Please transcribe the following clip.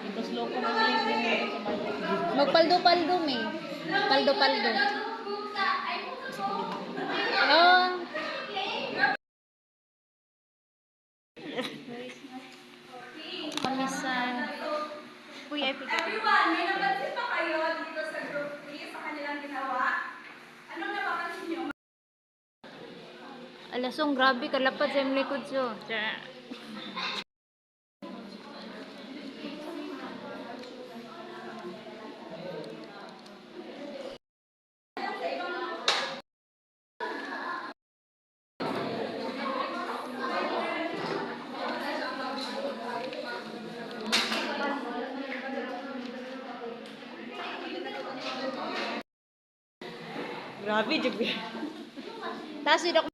Tapos loko na lang din sa bayan. Magpaldo-paldo, may. Paldo-paldo. Oh. Pamisan. Kuya, Everyone, may napansin pa kayo dito sa group 3 sa kanilang ginawa? Anong napapansin nyo? alasong grabe kalapad sa imong likod so. Grabe, jug. Tapos